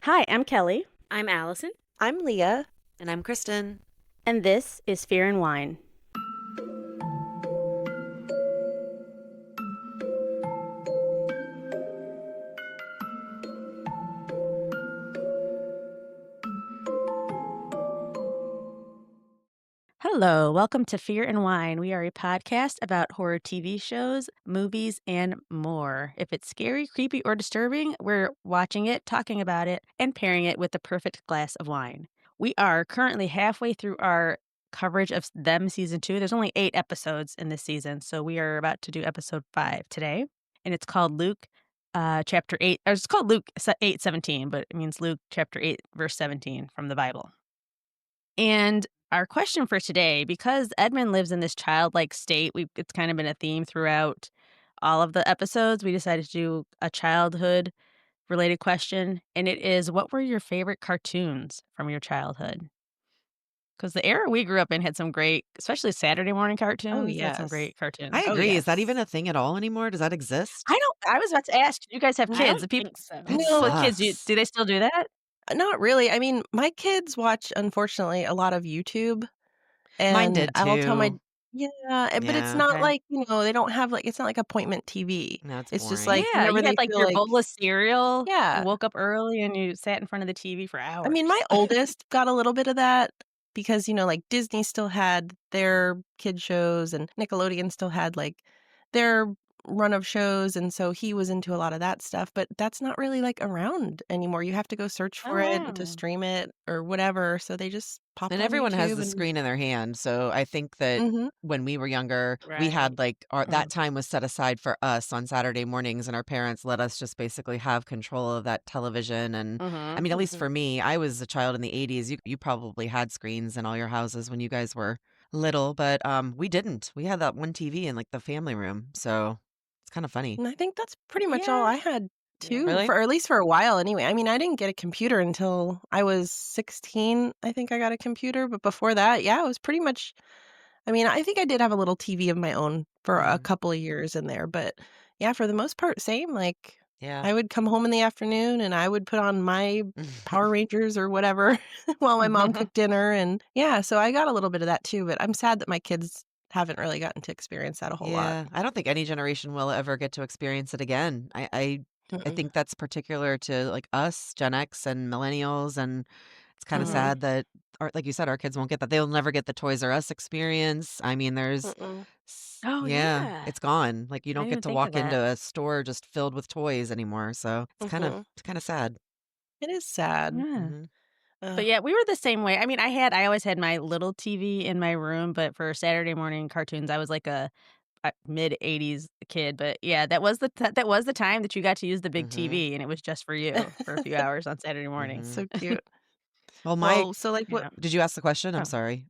Hi, I'm Kelly, I'm Allison. I'm Leah. And I'm Kristen. and this is Fear and Wine. Hello, welcome to Fear and Wine. We are a podcast about horror TV shows, movies, and more. If it's scary, creepy, or disturbing, we're watching it, talking about it, and pairing it with the perfect glass of wine. We are currently halfway through our coverage of Them Season 2. There's only 8 episodes in this season, so we are about to do episode 5 today. And it's called Luke chapter 8. Or it's called Luke 8:17, but it means Luke chapter 8, verse 17 from the Bible. And our question for today, because Edmund lives in this childlike state, it's kind of been a theme throughout all of the episodes. We decided to do a childhood related question, and it is, what were your favorite cartoons from your childhood? Because the era we grew up in had some great, especially Saturday morning cartoons, had some yes. great cartoons. I Oh, agree. Is that yes. even a thing at all anymore? Does that exist? I was about to ask, you guys have I kids. don't The people think so. That with kids, sucks. do they still do that? Not really. I mean, my kids watch, unfortunately, a lot of YouTube. Mine And did I'll tell my too. but it's Yeah. not Okay. like, they don't have like it's not like appointment TV. No, it's It's just boring. like Yeah, whenever you they had, like, feel your like bowl of cereal, you yeah. woke up early, and you sat in front of the TV for I mean, my hours. oldest got a little bit of that because, like Disney still had their kid shows and Nickelodeon still had like their run of shows. And so he was into a lot of that stuff, but that's not really like around anymore. You have to go search Oh, for it to wow. stream it or whatever. So they just pop And on everyone has YouTube the and screen in their hand. So I think that Mhm. when we were younger, we Right. had like that Mm. time was set aside for us on Saturday mornings, and our parents let us just basically have control of that television. And I Mhm. mean, at least Mhm. for me, I was a child in the 80s. You probably had screens in all your houses when you guys were little, but we didn't. We had that one TV in like the family room. So it's kind of funny. And I think that's pretty much all Yeah. I had Yeah. too, Really? for or at least for a while anyway. I mean, I didn't get a computer until I was 16. I think I got a computer, but before that, yeah, it was pretty much I mean, I think I did have a little TV of my own for a Mhm. couple of years in there, but yeah, for the most part, same. Like, Yeah. I would come home in the afternoon and I would put on my Power Rangers or whatever while my mom cooked dinner. And yeah, so I got a little bit of that too, but I'm sad that my kids haven't really gotten to experience that a whole lot. Yeah, I don't think any generation will ever get to experience it again. I Mm-mm. think that's particular to like us, Gen X and millennials, and it's kind of Mhm. sad that, like you said, our kids won't get that. They'll never get the Toys R Us experience. I mean, Mm-mm. Oh, yeah, yeah. it's gone. Like you I don't didn't get even to think of walk into that. a store just filled with toys anymore. So Mhm. it's kind of sad. It is sad. Yeah. Hmm. But Ugh. yeah, we were the same way. I mean, I always had my little TV in my room, but for Saturday morning cartoons, I was like a mid-80s kid, but yeah, that was the time that you got to use the big Hmm. TV, and it was just for you for a few hours on Saturday mornings. Hmm. So cute. Well, Well, so, like, what Yeah. did you ask the question? I'm Oh. sorry.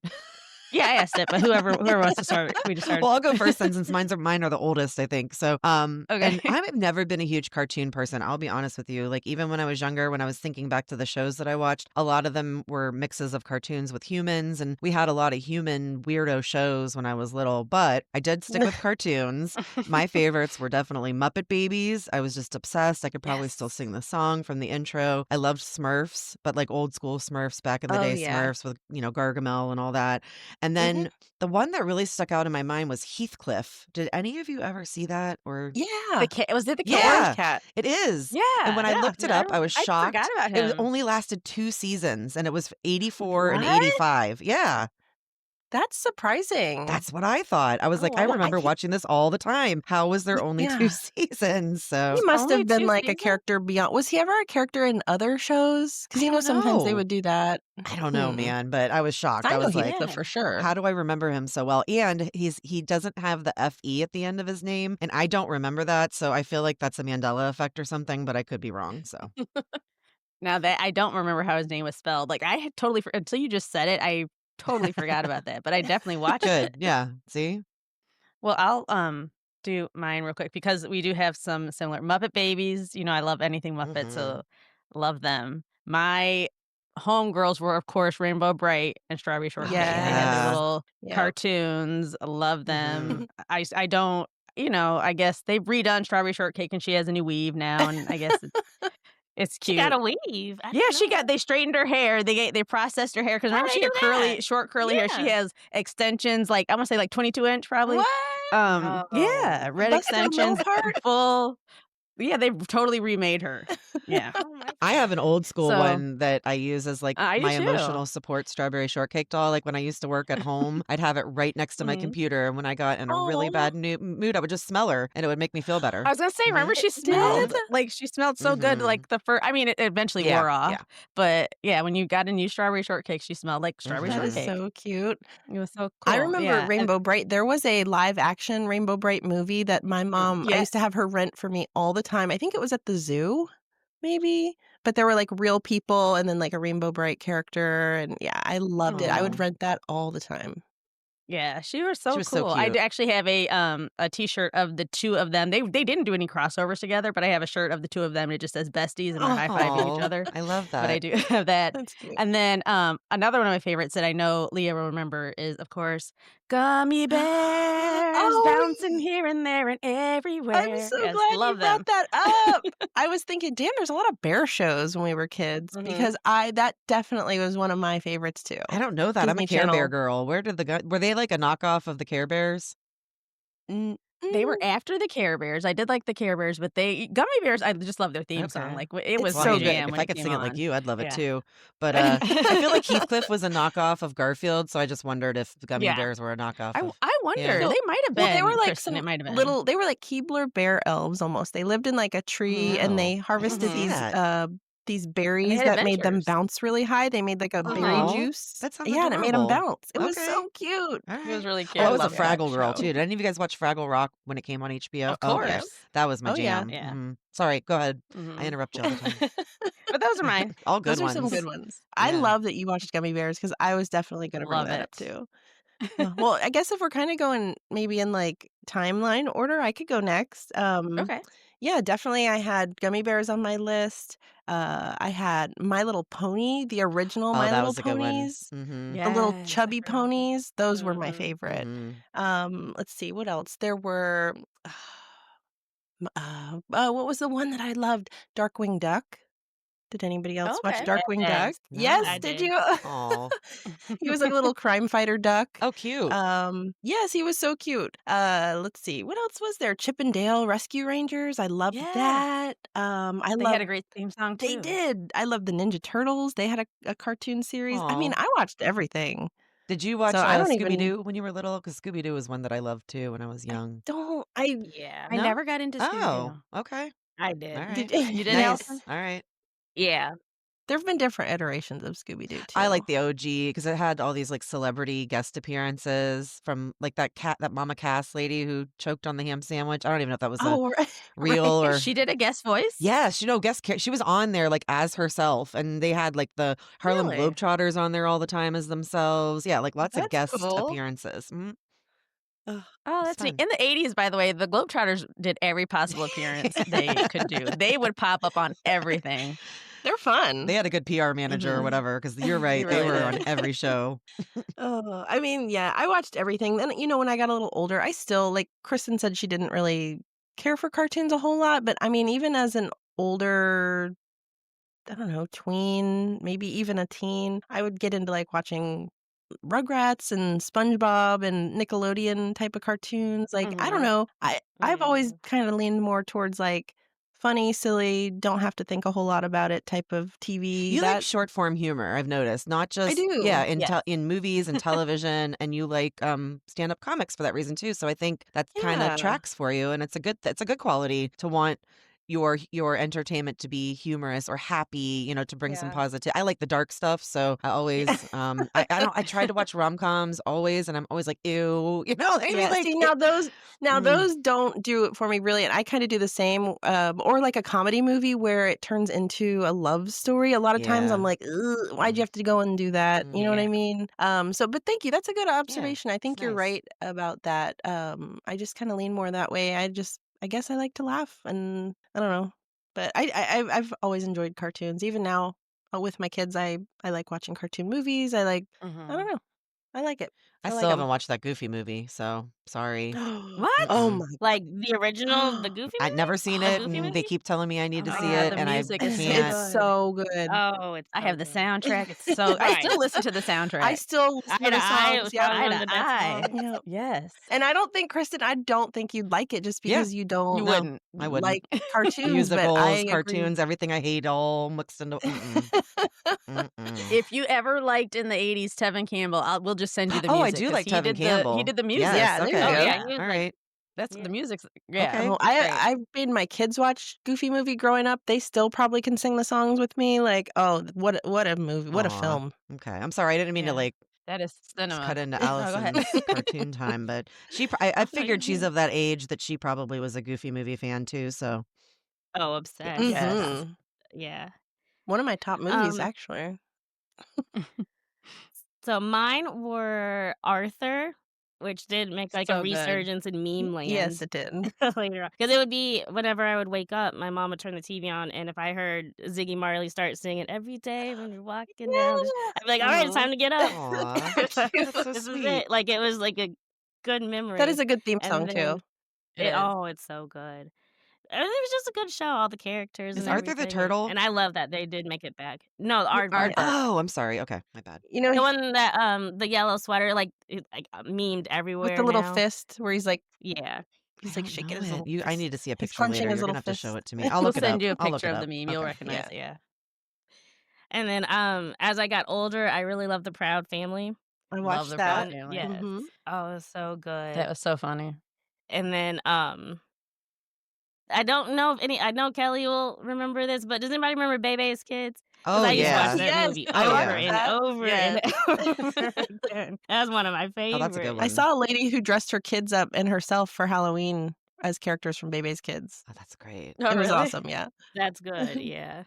Yeah, I asked it, but whoever wants to start, we just started. Well, I'll go first then since mine are the oldest, I think. So, Okay. and I've never been a huge cartoon person. I'll be honest with you. Like even when I was younger, when I was thinking back to the shows that I watched, a lot of them were mixes of cartoons with humans, and we had a lot of human weirdo shows when I was little. But I did stick with cartoons. My favorites were definitely Muppet Babies. I was just obsessed. I could probably still Yes. sing the song from the intro. I loved Smurfs, but like old school Smurfs back in the Oh, day, yeah. Smurfs with Gargamel and all that. And Mhm. then the one that really stuck out in my mind was Heathcliff. Did any of you ever see that? Or Yeah. Was it the The orange cat? yeah, cat. it is. And when Yeah, I Yeah. looked it up, I was I forgot shocked. about It was him. only lasted 2 seasons and it was 84 and What? 85. Yeah, That's surprising. that's what I thought. I was Oh, like, I Well, I remember think watching this all the time. How was there only 2 yeah. seasons? So, He must Only have been, 2 like, a seasons? character beyond was he ever a character in other shows? Because I don't sometimes they know. would do that. I don't know, Hmm. man, but I was 'Cause shocked. I I know was like, Heathcliff Yeah. for sure. how do I remember him so well? And he doesn't have the FE at the end of his name, and I don't remember that, so I feel like that's a Mandela effect or something, but I could be wrong, so. Now that I don't remember how his name was spelled, like, I had totally for until you just said it, I totally forgot about that, but I definitely watched Good, it. yeah, see? Well, I'll, do mine real quick because we do have some similar Muppet Babies, I love anything Muppet, so Mhm. love them. My homegirls were, of course, Rainbow Bright and Strawberry Oh, Shortcake. They had their Yes. yeah. little Yep. cartoons, I love Mhm. them. I don't I guess they've redone Strawberry Shortcake and she has a new weave now, and I guess It's She got cute. a weave. I Yeah, didn't know that. they straightened her hair. They processed her hair because How'd remember they she do had that? short curly hair. She Yeah. has extensions, like I wanna say like 22-inch probably. What? Yeah, No. red Busted a low extensions, part? full. Yeah, they've totally remade her. Yeah. Oh my I have an gosh. old school So one that I use as, like, I do my too. emotional support strawberry shortcake doll, like, when I used to work at home, I'd have it right next to my Mhm. computer, and when I got in a really Aw. bad mood, I would just smell her, and it would make me feel I better. was gonna say, remember Mhm. It she did? smelled like she smelled so good Mhm. like the first. I mean, it eventually Yeah, wore off, yeah. but yeah, when you got a new strawberry shortcake, she smelled like strawberry That is Mhm. shortcake. so cute. It was so I cool. remember Yeah. And Rainbow Bright. There was a live action Rainbow Bright movie that my mom I used to yes. have her rent for me all the time. I think it was at the zoo, maybe? But there were, like, real people and then, like, a Rainbow Bright character, and yeah, I loved it. I would Mhm. Oh, rent that all the time. Yeah, she was she so was so cool. I cute. actually have a T-shirt of the 2 of them. They didn't do any crossovers together, but I have a shirt of the 2 of them. It just says besties, and they're high-fiving each Oh, other, I love but I that. do have that. That's cute. And then, another one of my favorites that I know Leah will remember is, of course, Gummy Bears Oh, bouncing here and there and I'm everywhere. so Yes, glad you love them. brought that up. I was thinking, damn, there's a lot of bear shows when we were kids Mhm. because I that definitely was one of my favorites too. I don't know that, I'm a Disney Care Bear Channel. girl. Where did were they like a knockoff of the Care Bears? Mm, They were mm, after the Care Bears. I did like the Care Bears, but they Gummy Bears, I just love their theme song. Okay. Like, it it's was Well, I my so mean, good. jam if when I it could came sing it like on. you, I'd love it Yeah. too. But, I feel like Heathcliff was a knockoff of Garfield, so I just wondered if the Gummy Yeah. Bears were a knockoff of I wonder. yeah. So They might have well, they were been, like Kristen, it some might have been. little they were like Keebler bear elves almost. They lived in like a tree and Oh, they I didn't harvested see Mhm. that. these And they berries had that made them adventures. bounce really high. They made like a berry Mhm. Oh, juice. that sounds Yeah, and it made them adorable. bounce. It was Okay. so cute. All It was right. really Oh, I I cute. was a loved Yeah. that Fraggle girl show. too. Did any of you guys watch Fraggle Rock when it came on HBO? Of Oh, okay. course. That was my Oh, yeah. jam. Yeah. Mhm. Sorry, go ahead. I Mhm. interrupt you all the time. But those are mine. All good Those are some good ones. ones. I Yeah. love that you watched Gummy Bears because I was definitely gonna bring Love that up it. too. Well, I guess if we're kinda going maybe in, like, timeline order, I could go next. Okay. Yeah, definitely I had Gummy Bears on my list. I had My Little Pony, the original Oh, My that Little was a good one. Ponies, Mhm. the little Yes, I chubby forgot about that. ponies, those were my Mhm. favorite. Mhm. Let's see, what else? There were, what was the one that I loved? Darkwing Duck. Did anybody else watch Okay. Darkwing Duck? Yes, Yes, I No. did did. you? Oh. He was like a little crime fighter duck. Oh, cute. Yes, he was so cute. Let's see, what else was there? Chip and Dale Rescue Rangers, I loved Yes. that. I They had love a great theme song they too. did. I love the Ninja Turtles. They had a cartoon series. I mean, Aw. I watched everything. Did you So watch, I don't even Scooby-Doo when you were little? Because Scooby-Doo was one that I loved too when I was I young. don't I Yeah, I No? never got into Oh, Scooby-Doo. okay. I did. Alright. did You did, Nice. Allison? Alright. Yeah. There've been different iterations of Scooby-Doo I too. like the OG because it had all these, like, celebrity guest appearances from, like, that Mama Cass lady who choked on the ham sandwich. I don't even know if that was a Oh, real right. or She did a guest voice? yes, she was on there, like, as herself, and they had, like, the Harlem Really? Globetrotters on there all the time as themselves. Yeah, like, lots of That's guest cool. appearances. Mhm. Ugh, Oh, it's that's neat. fun. In the '80s, by the way, the Globetrotters did every possible appearance they could do. They would pop up on everything. They're fun. They had a good PR manager or Mhm. whatever, because 'cause you're They right, they really were did. on every show. Oh, I mean, yeah, I watched everything. Then, when I got a little older, I still like Kristen said she didn't really care for cartoons a whole lot, but I mean, even as an older, I don't know, tween, maybe even a teen, I would get into like watching Rugrats and SpongeBob and Nickelodeon type of cartoons. Like, I don't Mhm. know. I've always Yeah. kind of leaned more towards like funny, silly, don't have to think a whole lot about it type of TV. You like That short form humor, I've noticed, not I just yeah, do. Yes. in movies and television, and you like, stand-up comics for that reason too, so I think that kinda Yeah. tracks for you, and it's a good quality to want your entertainment to be humorous or happy, to bring some Yeah. positive I like the dark stuff, so I Yeah. always, I try to watch rom-coms always, and I'm always like, "Ew," you know what I mean? Yeah, Like, see, now mm, those don't do it for me really, and I kinda do the same, or like a comedy movie where it turns into a love story. A lot of times I'm yeah, like, "Ugh, why'd you mm, have to go and do that?" You know what I mm, Yeah. mean? But thank you, that's a good yeah, observation. I it's think you're nice. right about that. I just kinda lean more that way. I guess I like to laugh, and I don't know. But I've always enjoyed cartoons. Even now, with my kids, I like watching cartoon movies. I don't Mhm. know. I like it. I I like still haven't them. watched that Goofy movie, so sorry. What? Oh Mm-mm. my Like the original, the god. Goofy I'd never movie? seen The it, Goofy and they movie? keep telling me I need to Oh see Yeah, my it, the and I music is It's so can't. it's good. so good. Oh, it's I so have the good. soundtrack. It's so I Right. still listen to the I soundtrack. still listen Eye to to the Eye, it songs, was yep. probably Eye one of to the best eye. songs. Yep. Yes. And I don't think you'd like it just Yeah, because you You don't no, wouldn't. I wouldn't. like cartoons, but Musicals, I agree. cartoons, everything I hate all mixed into mm-mm. If you ever liked in the '80s Tevin Campbell, we'll just send you the Oh, I music do 'cause like Tevin he Campbell. did the music. Yes, Yeah, there you Oh, go. yeah, Yeah. he was all like right, That's yeah, the music's yeah. okay. Oh, he's great. I've made my kids watch Goofy Movie growing up. They still probably can sing the songs with me. Like, oh, what a movie, what a Aw, film. okay. I'm sorry, I didn't mean to, Yeah. like, That is just cut cinema. into No, go ahead. Allison's cartoon time, but I Oh, no, you're figured she's good. of that age that she probably was a Goofy Movie fan too, so Oh, yes, obsessed. Yes. yes. Mhm. Yeah. One of my top movies, Um, actually. so mine were Arthur, which did make like a So good. resurgence in meme Yes, land it did. later on. Because it would be whenever I would wake up, my mom would turn the TV on, and if I heard Ziggy Marley start singing every day when you're walking down, I'd be like, "All right, it's Mhm. time to get up. Aw, that's so This is sweet. it." Like it was like a good That is memory. a good theme And song too. then It is. it's so good. And it was just a good show, all the characters Is and Arthur the everything, turtle? and I love that they did make it back. No, Yeah. Arthur. Oh, I'm sorry, okay, my bad. You know, The one that, the yellow sweater, like, memed with the everywhere little now. fist where Yeah. he's I like don't shaking know his it. little I fist. need to see a He's picture clenching later, his you're little gonna have to show fist. it to me. I'll We'll look it send up, you a I'll look picture it of the up. meme. You'll Okay. recognize Yeah. it, yeah. And then, as I got older, I really loved The Proud Family. I Love watched the Proud that. One Family. yes. Mhm. Oh, it was so That good. was so funny. And then, I don't know if I know Kelly will remember this, but does anybody remember Bebe's Kids? Because Oh, I used to watch yeah. that Yes, movie I Oh, over watched yeah. and that. over Yes. and over again. That's one of my Oh, that's a good favorites. I one. saw a lady who dressed her kids up and herself for Halloween as characters from Bebe's Kids. Oh, that's great. Oh, It was really? awesome, yeah. That's good, yeah.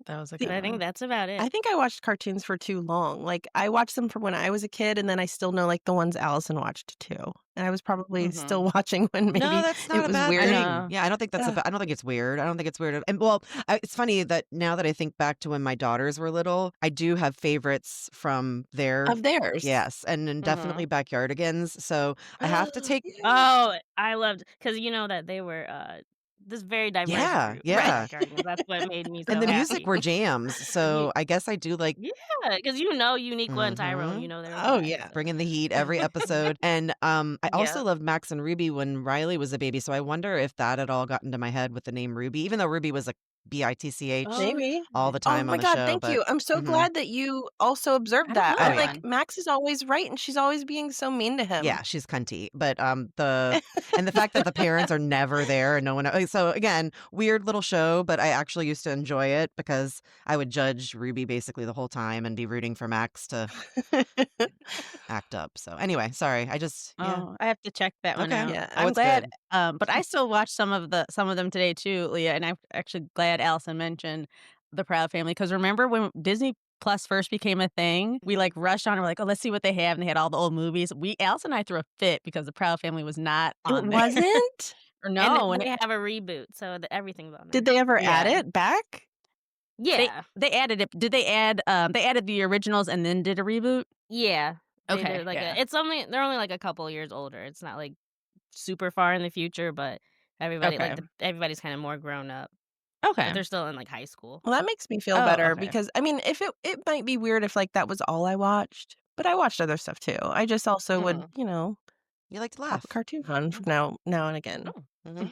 That was a See, But good I think one. that's about it. I think I watched cartoons for too long. Like, I watched them from when I was a kid, and then I still know, like, the ones Allison watched too. And I was probably still Mhm. watching when No, maybe that's it not a was bad I weird. thing. know. Yeah, I don't think that's Ugh. I don't think it's weird. I don't think it's weird. And well, it's funny that now that I think back to when my daughters were little, I do have favorites from their Of theirs. yes, and then definitely Mhm. Backyardigans. So I have to take Yeah. Oh, I loved because you know that they were, this very diverse yeah, group, Right. yeah. Backyardigans. That's what made me And so the music happy. were jams. Ye So I guess I do like Yeah, because you know Uniqua and Tyrone, you mhm. know they were Oh, black, yeah. so Bringing the heat every episode. And I Yeah. also loved Max and Ruby when Riley was a baby. So I wonder if that had all got into my head with the name Ruby, even though Ruby was like BITCH Oh, Maybe. all the Oh time my on the god, show. thank But you. I'm so mhm. glad that you also observed I don't that. know Oh I'm that yeah. like, one. Max is always right, and she's always being so mean to him. Yeah, she's cunty. But and the fact that the parents are never there and no one so again, weird little show, but I actually used to enjoy it because I would judge Ruby basically the whole time and be rooting for Max to act up. So anyway, sorry. I just yeah. Oh, I have to check that one Okay. out. Yeah. Oh, I'm it's glad, good. but I still watch some of them today too, Leah, and I'm actually glad Allison mentioned The Proud Family because remember when Disney Plus first became a thing, we like rushed on and we're like, oh, let's see what they have, and they had all the old movies. Allison and I threw a fit because The Proud Family was not It on there, wasn't? or and no, then and they have a reboot, so everything's on Did there. they ever add yeah, it back? Yeah, they added it. Did they add? They added the originals and then did a reboot. yeah, they Okay, did like yeah, they're only like a couple years older. It's not like super far in the future, but okay, everybody's kind of more grown up, but okay, they're still in like high school. Well, that makes me feel oh, better okay. because, I mean, if it might be weird if, like, that was all I watched, but I watched other stuff too. I just also would, Mhm. You like to pop a laugh. cartoon on from now and again. Oh. Hmm.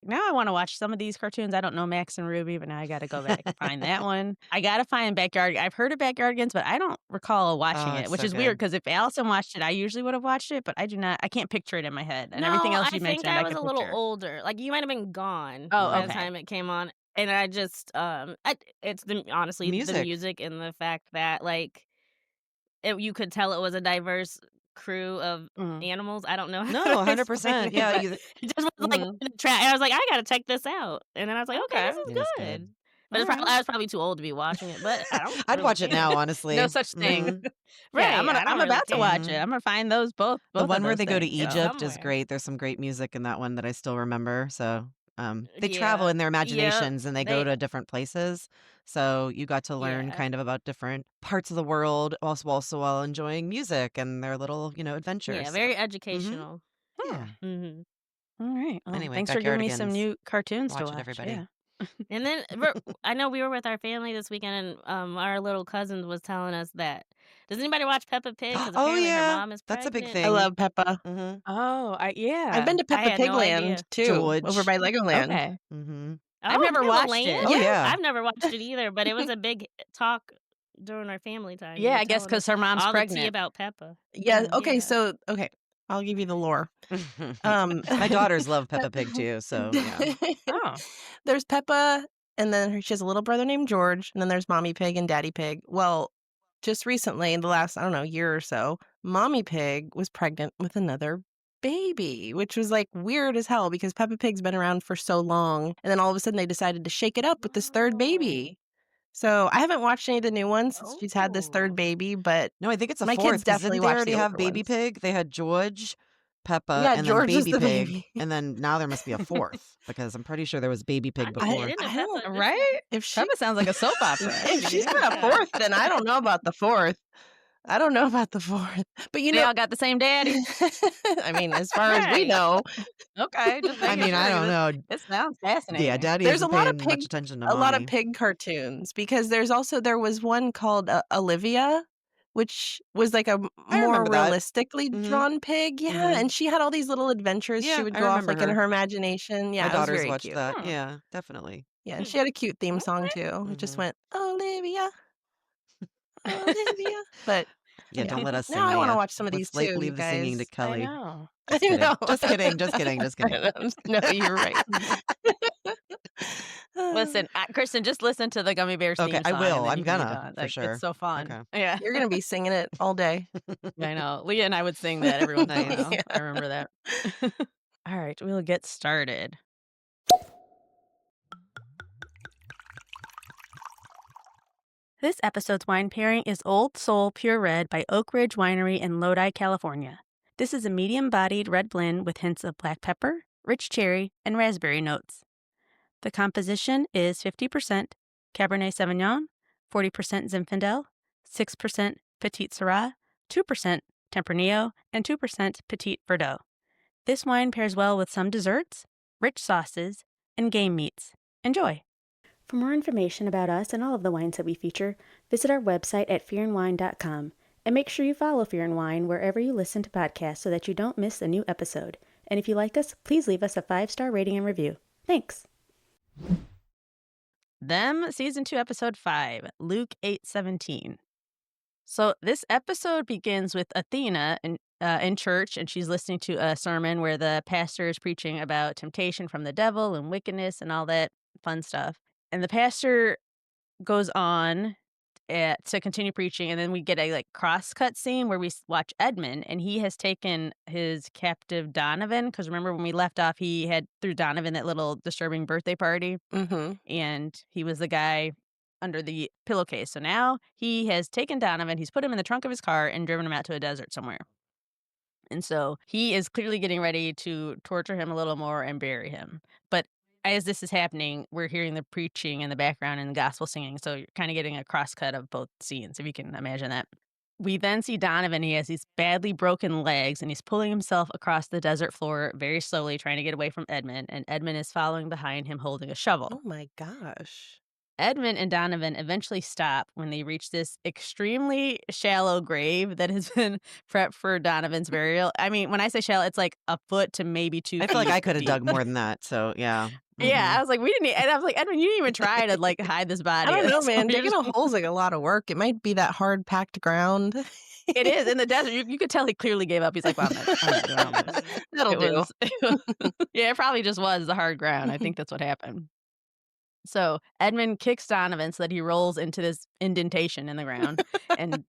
Now I wanna watch some of these cartoons. I don't know Max and Ruby, but now I gotta go back and find that one. I gotta find Backyard I've heard of Backyardigans, but I don't recall watching Oh, it, it's which so is weird good. because if Allison watched it, I usually would have watched it, but I can't picture it in my head, and everything No, else I you think mentioned, I I was could a little picture. older. Like you might have been gone Oh, by the Mhm. okay. time it came on, and I just it's honestly the Music. music and the fact that like you could tell it was a diverse crew of Mhm. animals. I don't know how No, to explain 100%. it, Yeah, but you it just was like Mhm. in the track. I was like, I gotta check this out, and then I was like, okay, Okay. this is it is good. good. But Alright. I was probably too old to be watching it, but I don't I'd really watch it care. now, No honestly. such thing. Mhm. Yeah, Right? I I'm don't really about to watch care. it. Mhm. I'm gonna find those both The of one where those they go to things, It's so Egypt is somewhere. great. There's some great music in that one that I still remember. So They travel Yeah. in their Yep. imaginations and they go They to different places. So you got to learn yeah. kind of about different parts of the world, also while enjoying music and their little, Yeah, adventures. So, very hmm educational. Hmm. yeah. Mhm. All right. Well, Anyway, thanks for giving me some backyardigans. new cartoons to Watch it, watch. everybody. Yeah. And then I know we were with our family this weekend, and our little cousin was telling us that. Does anybody watch Peppa Pig? Because Oh apparently her yeah, mom is that's a big pregnant. I thing. love Peppa. Hmm Oh, I've yeah. been to I Peppa had Pig no Land idea. too, over George. by Legoland. Okay. hmm I've Oh, never they have a watched it. Oh land? yeah. I've never watched it either, but it was a big talk during our family time. They Yeah, were I guess telling us because her mom's all the tea pregnant. about Peppa. Yeah, Yeah. okay, Yeah. so okay, I'll give you the lore. Um, My daughters love Peppa Pig too, so yeah. Oh. there's Peppa, and then she has a little brother named George, and then there's Mommy Pig and Daddy Pig. Well, just recently, in the last, I don't know, year or so, Mommy Pig was pregnant with another baby, which was like weird as hell because Peppa Pig's been around for so long, and then all of a sudden they decided to shake it up with this third Oh. baby. So I haven't watched any of the new ones since she's had this third Oh. baby, but No, I think it's a my fourth kids because definitely didn't they watch already the have older Baby ones. Pig? They had George, Peppa, Yeah, and then George was Baby the Pig, baby. and then now there must be a fourth because I'm pretty sure there was Baby I Pig didn't I before. didn't know I don't Peppa this Right? if she Peppa sounds like a soap opera. I need if to get she's into got a that. fourth, then I don't know about the fourth. I don't know about the fourth. But They all got the same daddy. I mean, as far as we Right. know, Okay, just I making mean, sure I don't 'cause know. it sounds Yeah, fascinating. Daddy there's isn't paying much attention to a lot of mommy. pig cartoons because there was one called Olivia, which was like a I more remember that. realistically hmm drawn pig. Yeah, hmm and she had all these little adventures she Yeah, would I go off remember like in her. her imagination. My Yeah, it was daughters very watched cute. that. Hmm. Yeah, definitely. Yeah, and Hmm. she had a cute theme song Okay. too. It just hmm went Olivia, Olivia. But Yeah, yeah, don't let us now sing I to want to you. watch some of these Let's too, you leave the singing to guys. I Kelly. know. I Just kidding. know. Just kidding. Just kidding. Just I kidding. know. No, you're right. Listen, Kristen, just listen to the Gummy Bears Okay, theme I song, and will. then I'm you can be gonna done. for Like, it's sure. so fun. Okay. Yeah. You're gonna be singing it all day. I know. Leah and I would sing that every once in a Nice. while. I Yeah. remember that. All right, we'll get started. This episode's wine pairing is Old Soul Pure Red by Oak Ridge Winery in Lodi, California. This is a medium-bodied red blend with hints of black pepper, rich cherry, and raspberry notes. The composition is 50% Cabernet Sauvignon, 40% Zinfandel, 6% Petit Syrah, 2% Tempranillo, and 2% Petit Verdot. This wine pairs well with some desserts, rich sauces, and game meats. Enjoy! For more information about us and all of the wines that we feature, visit our website at fearandwine.com. And make sure you follow Fear and Wine wherever you listen to podcasts so that you don't miss a new episode. And if you like us, please leave us a 5-star rating and review. Thanks! Them, Season 2, Episode 5, Luke 8:17. So this episode begins with Athena in church, and she's listening to a sermon where the pastor is preaching about temptation from the devil and wickedness and all that fun stuff. And the pastor goes on to continue preaching, and then we get a cross-cut scene where we watch Edmund, and he has taken his captive Donovan, because remember when we left off, he had threw Donovan that little disturbing birthday party, Mm-hmm. and he was the guy under the pillowcase. So now he has taken Donovan, he's put him in the trunk of his car and driven him out to a desert somewhere. And so he is clearly getting ready to torture him a little more and bury him. But as this is happening, we're hearing the preaching in the background and the gospel singing. So you're kind of getting a crosscut of both scenes, if you can imagine that. We then see Donovan. He has these badly broken legs, and he's pulling himself across the desert floor very slowly, trying to get away from Edmund. And Edmund is following behind him holding a shovel. Oh my gosh. Edmund and Donovan eventually stop when they reach this extremely shallow grave that has been prepped for Donovan's burial. I mean, when I say shallow, it's like a foot to maybe 2 I feet feel like I could have deep. dug more than that. So yeah. Yeah, I was like, and I was like, Edmund, you didn't even try to hide this body. I don't know, So man. you're Digging just- a hole's like a lot of work. It might be that hard packed ground. It is in the desert. You could tell he clearly gave up. He's like, well, I'm not doing all this. That'll It do. was, yeah, it probably just was the hard ground. I think that's what happened. So Edmund kicks Donovan so that he rolls into this indentation in the ground, and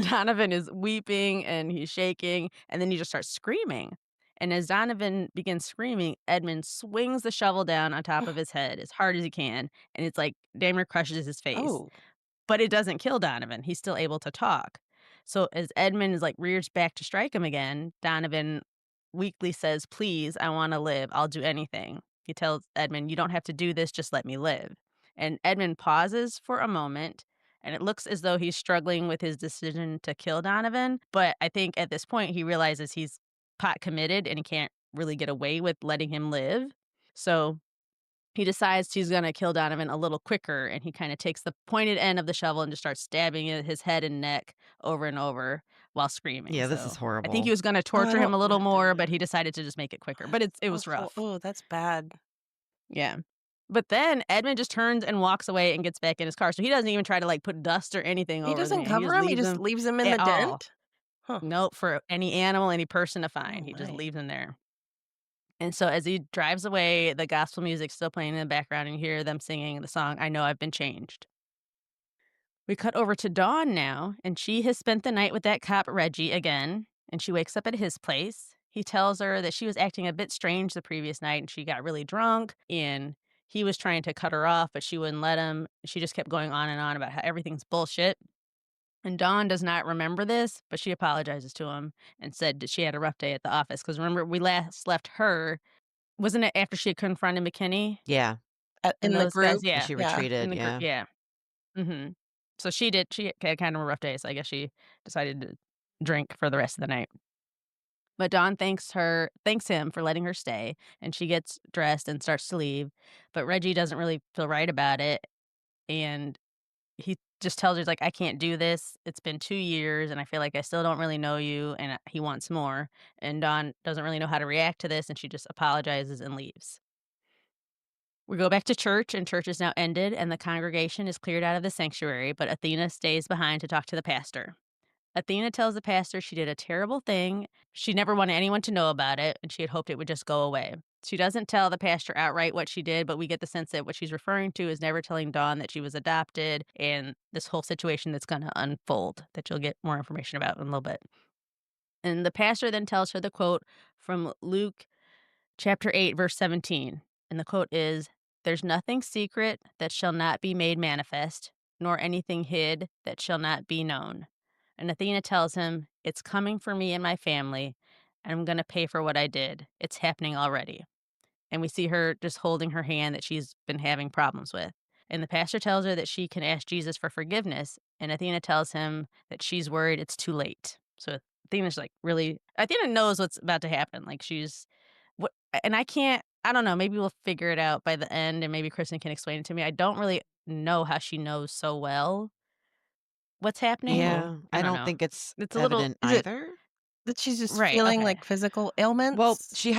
Donovan is weeping and he's shaking, and then he just starts screaming. And as Donovan begins screaming, Edmund swings the shovel down on top of his head as hard as he can, and it's like damn near crushes his face. Oh. But it doesn't kill Donovan. He's still able to talk. So as Edmund is rears back to strike him again, Donovan weakly says, "Please, I want to live. I'll do anything." He tells Edmund, "You don't have to do this, just let me live." And Edmund pauses for a moment, and it looks as though he's struggling with his decision to kill Donovan. But I think at this point, he realizes he's pot committed and he can't really get away with letting him live. So he decides he's going to kill Donovan a little quicker, and he kind of takes the pointed end of the shovel and just starts stabbing at his head and neck over and over while screaming. Yeah, this is So I think he horrible. was going to Oh, I torture him don't a little more, but he decided to just make it quicker. But it was rough. oh, that's bad. Yeah. But then Edmund just turns and walks away and gets back in his car. So he doesn't even try to like put dust or anything He over the doesn't man. He cover just him, he leaves just him leaves him in at the all. dent? Huh. Nope, for any animal, any person to Oh find. He just my. leaves him there. And so as he drives away, the gospel music's still playing in the background, and you hear them singing the song, "I Know I've Been Changed." We cut over to Dawn now, and she has spent the night with that cop Reggie again, and she wakes up at his place. He tells her that she was acting a bit strange the previous night and she got really drunk, and he was trying to cut her off, but she wouldn't let him. She just kept going on and on about how everything's bullshit. And Dawn does not remember this, but she apologizes to him and said that she had a rough day at the office. Because remember, we last left her, wasn't it after she had confronted McKinney Yeah, and In the those guys? group? Yeah, she Yeah. in retreated, the group. yeah. Yeah. So she had kind of a rough day, so I guess she decided to drink for the rest of the night. But Dawn thanks him for letting her stay, and she gets dressed and starts to leave. But Reggie doesn't really feel right about it, and he just tells her, he's like, "I can't do this. It's been 2 years, and I feel like I still don't really know you," and he wants more. And Dawn doesn't really know how to react to this, and she just apologizes and leaves. We go back to church, and church is now ended, and the congregation is cleared out of the sanctuary, but Athena stays behind to talk to the pastor. Athena tells the pastor she did a terrible thing. She never wanted anyone to know about it, and she had hoped it would just go away. She doesn't tell the pastor outright what she did, but we get the sense that what she's referring to is never telling Dawn that she was adopted and this whole situation that's going to unfold that you'll get more information about in a little bit. And the pastor then tells her the quote from Luke chapter 8, verse 17. And the quote is, "There's nothing secret that shall not be made manifest, nor anything hid that shall not be known." And Athena tells him, "It's coming for me and my family, and I'm going to pay for what I did. It's happening already." And we see her just holding her hand that she's been having problems with. And the pastor tells her that she can ask Jesus for forgiveness. And Athena tells him that she's worried it's too late. So Athena's like, really, Athena knows what's about to happen. Like what, and I don't know, maybe we'll figure it out by the end and maybe Kristen can explain it to me. I don't really know how she knows so well what's happening. Mhm. Yeah, I I don't don't know. think it's It's a little, evident Is it either. that she's just right. feeling, Okay. like, physical Well, ailments? she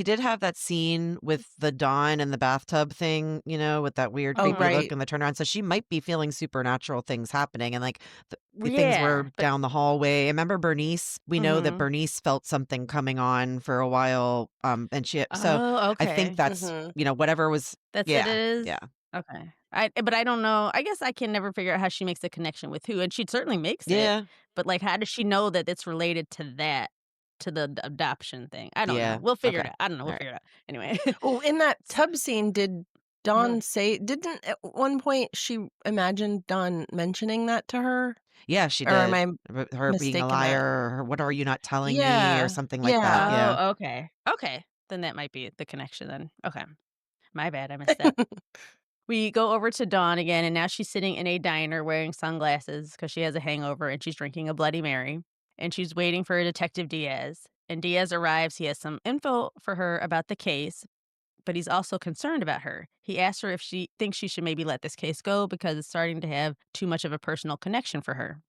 did have that scene with the Dawn and the bathtub thing, with that weird Oh, creepy Hmm. look right. and the turnaround, so she might be feeling supernatural things happening, and, like, the things Yeah. were But, down the hallway. Remember Bernice? We know that hmm. Bernice felt something coming on for a while, and so Oh, I think okay. that's, Mhm. whatever was. That's it Yeah, is? yeah. Okay. But I don't know. I guess I can never figure out how she makes the connection with who, and she certainly makes it, Yeah, but, like, how does she know that it's related to that to the adoption thing? I don't know. yeah, We'll figure okay, it out. I don't know. We'll alright. figure it out. Anyway. Oh, in that S tub scene, did uh-huh. Dawn say didn't at one point she imagined Dawn mentioning that to her? Yeah, she Or am did. I Her being a mistaken liar, that? or "What are you not telling me?" or Yeah. something like that, Yeah. yeah. Oh, okay. Okay. Then that might be the connection then. Okay. My bad. I missed that. We go over to Dawn again, and now she's sitting in a diner wearing sunglasses because she has a hangover and she's drinking a Bloody Mary. And she's waiting for Detective Diaz. And Diaz arrives. He has some info for her about the case, but he's also concerned about her. He asks her if she thinks she should maybe let this case go because it's starting to have too much of a personal connection for her.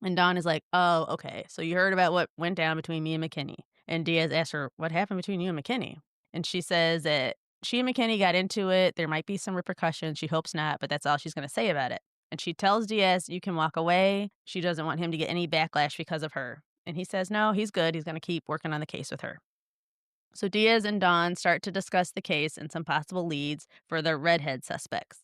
And Dawn is like, "Oh, okay. So you heard about what went down between me and McKinney." And Diaz asks her, "What happened between you and McKinney?" And she says that she and McKinney got into it. There might be some repercussions. She hopes not, but that's all she's going to say about it. And she tells Diaz, "You can walk away." She doesn't want him to get any backlash because of her. And he says, no, he's good. He's going to keep working on the case with her. So Diaz and Dawn start to discuss the case and some possible leads for the redhead suspects.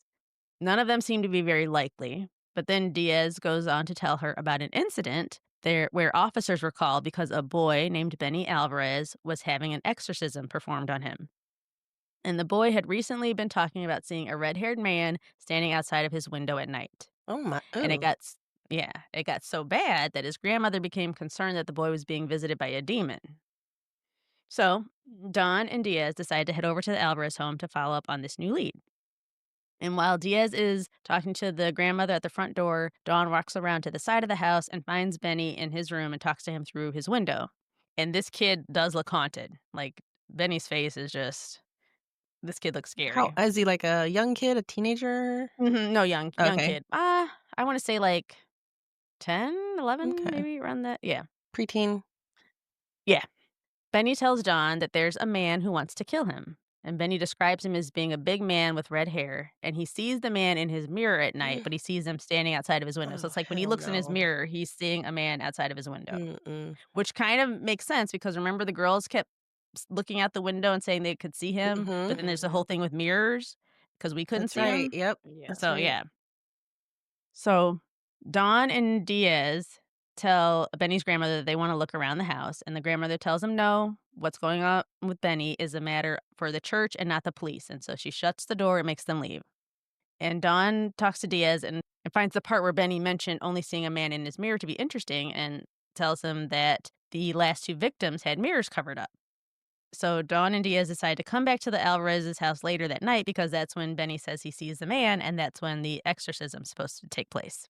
None of them seem to be very likely, but then Diaz goes on to tell her about an incident there where officers were called because a boy named Benny Alvarez was having an exorcism performed on him. And the boy had recently been talking about seeing a red-haired man standing outside of his window at night. Oh my And oh. it got so bad that his grandmother became concerned that the boy was being visited by a demon. So, Dawn and Diaz decide to head over to the Alvarez home to follow up on this new lead. And while Diaz is talking to the grandmother at the front door, Dawn walks around to the side of the house and finds Benny in his room and talks to him through his window. And this kid does look haunted. Like, Benny's face is just, this kid looks How scary. is he, like, a young kid, a teenager? No, young Okay, kid. I want to say like 10, 11, okay. maybe around that. Yeah. Preteen? Yeah. Benny tells Dawn that there's a man who wants to kill him. And Benny describes him as being a big man with red hair. And he sees the man in his mirror at night, but he sees him standing outside of his window. So Oh, it's like when he hell looks in his no. mirror, he's seeing a man outside of his window, Mm-mm. which kind of makes sense because remember the girls kept looking out the window and saying they could see him. But Mhm. then there's the whole thing with mirrors because we couldn't That's see right, him. yep, Yeah. that's So, right. yeah. So Dawn and Diaz tell Benny's grandmother that they want to look around the house, and the grandmother tells them no. What's going on with Benny is a matter for the church and not the police. And so she shuts the door and makes them leave. And Dawn talks to Diaz and finds the part where Benny mentioned only seeing a man in his mirror to be interesting and tells him that the last two victims had mirrors covered up. So Dawn and Diaz decide to come back to the Alvarez's house later that night because that's when Benny says he sees the man, and that's when the exorcism's supposed to take place.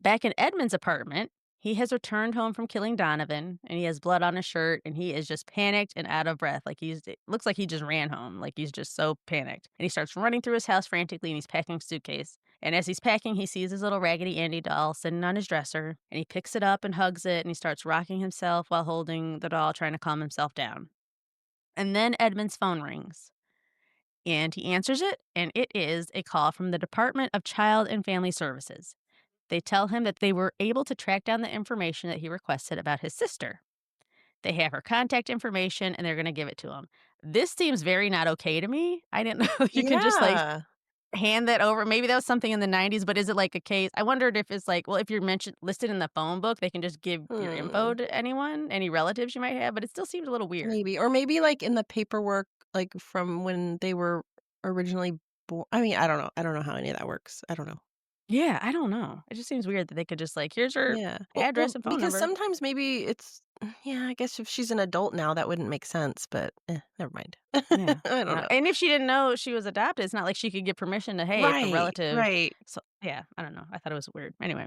Back in Edmund's apartment, he has returned home from killing Donovan, and he has blood on his shirt, and he is just panicked and out of breath. Like it looks like he just ran home. Like he's just so panicked. And he starts running through his house frantically, and he's packing a suitcase. And as he's packing, he sees his little Raggedy Andy doll sitting on his dresser, and he picks it up and hugs it, and he starts rocking himself while holding the doll, trying to calm himself down. And then Edmund's phone rings, and he answers it, and it is a call from the Department of Child and Family Services. They tell him that they were able to track down the information that he requested about his sister. They have her contact information and they're going to give it to him. This seems very not okay to me. I didn't know you can just like Yeah. hand that over. Maybe that was something in the 90s, but is it like a case? I wondered if it's like, well, if you're mentioned listed in the phone book, they can just give your info Hmm, to anyone, any relatives you might have, but it still seems a little weird. maybe. Or maybe, like, in the paperwork, like, from when they were originally born. I mean, I don't know how any of that works. I don't know. Yeah, I don't know. It just seems weird that they could just like, here's her Yeah. Well, address and phone because number. sometimes maybe it's yeah, I guess if she's an adult now, that wouldn't make sense, but, never mind. Yeah. I don't know. And if she didn't know she was adopted, it's not like she could get permission to, hey, if a Right, relative. right. So, yeah, I don't know. I thought it was weird. Anyway,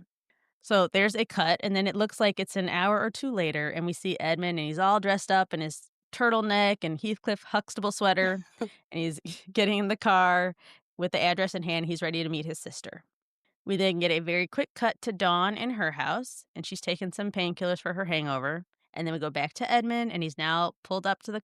so there's a cut, and then it looks like it's an hour or two later, and we see Edmund, and he's all dressed up in his turtleneck and Heathcliff Huxtable sweater, and he's getting in the car with the address in hand. He's ready to meet his sister. We then get a very quick cut to Dawn in her house, and she's taking some painkillers for her hangover. And then we go back to Edmund, and he's now pulled up to the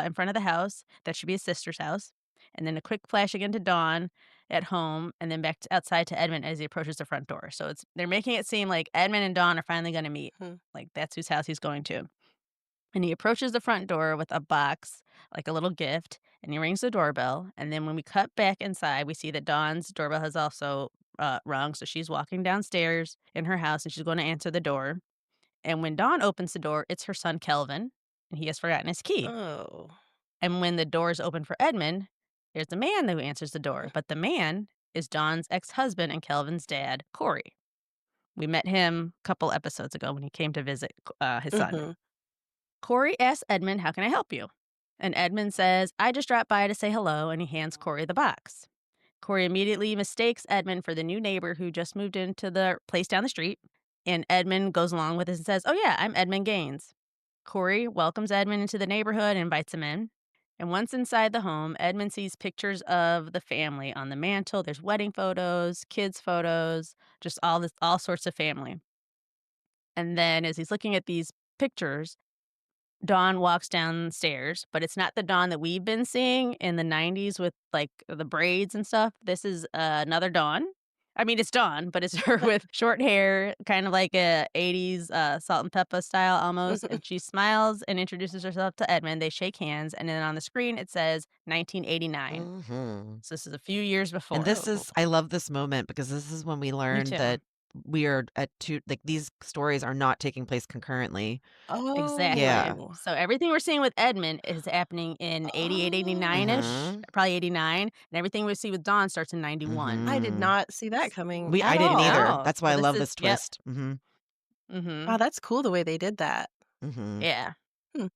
in front of the house. That should be his sister's house. And then a quick flash again to Dawn at home, and then back to outside to Edmund as he approaches the front door. So they're making it seem like Edmund and Dawn are finally going to meet. Hmm. Like that's whose house he's going to. And he approaches the front door with a box, like a little gift, and he rings the doorbell. And then when we cut back inside, we see that Dawn's doorbell has also rung. So she's walking downstairs in her house and she's going to answer the door. And when Dawn opens the door, it's her son Kelvin, and he has forgotten his key. Oh. And when the doors open for Edmund, there's a man who answers the door, but the man is Dawn's ex-husband and Kelvin's dad, Corey. We met him a couple episodes ago when he came to visit his son. Mhm. Corey asks Edmund, "How can I help you?" And Edmund says, "I just dropped by to say hello," and he hands Corey the box. Corey immediately mistakes Edmund for the new neighbor who just moved into the place down the street, and Edmund goes along with this and says, "Oh yeah, I'm Edmund Gaines." Corey welcomes Edmund into the neighborhood and invites him in. And once inside the home, Edmund sees pictures of the family on the mantle. There's wedding photos, kids' photos, just all sorts of family. And then as he's looking at these pictures, Dawn walks downstairs, but it's not the Dawn that we've been seeing in the 90s with like the braids and stuff. This is another Dawn. I mean, it's Dawn, but it's her with short hair, kind of like a 80s salt and pepper style almost. And she smiles and introduces herself to Edmund. They shake hands. And then on the screen, it says 1989. Mhm. So this is a few years And before. this is I love this moment because this is when we Me learned too. that we are at two like, these stories are not taking place concurrently. Exactly. Yeah. Oh. So everything we're seeing with Edmund is happening in 88, 89-ish, Oh. Mhm. probably 89, and everything we see with Dawn starts in 91. I did Mhm. not see that coming I at didn't all. either. No. That's why So I this love is this yep. twist. Mhm. Mhm. Wow, that's cool the way they did that. Mhm. Yeah. Hmm.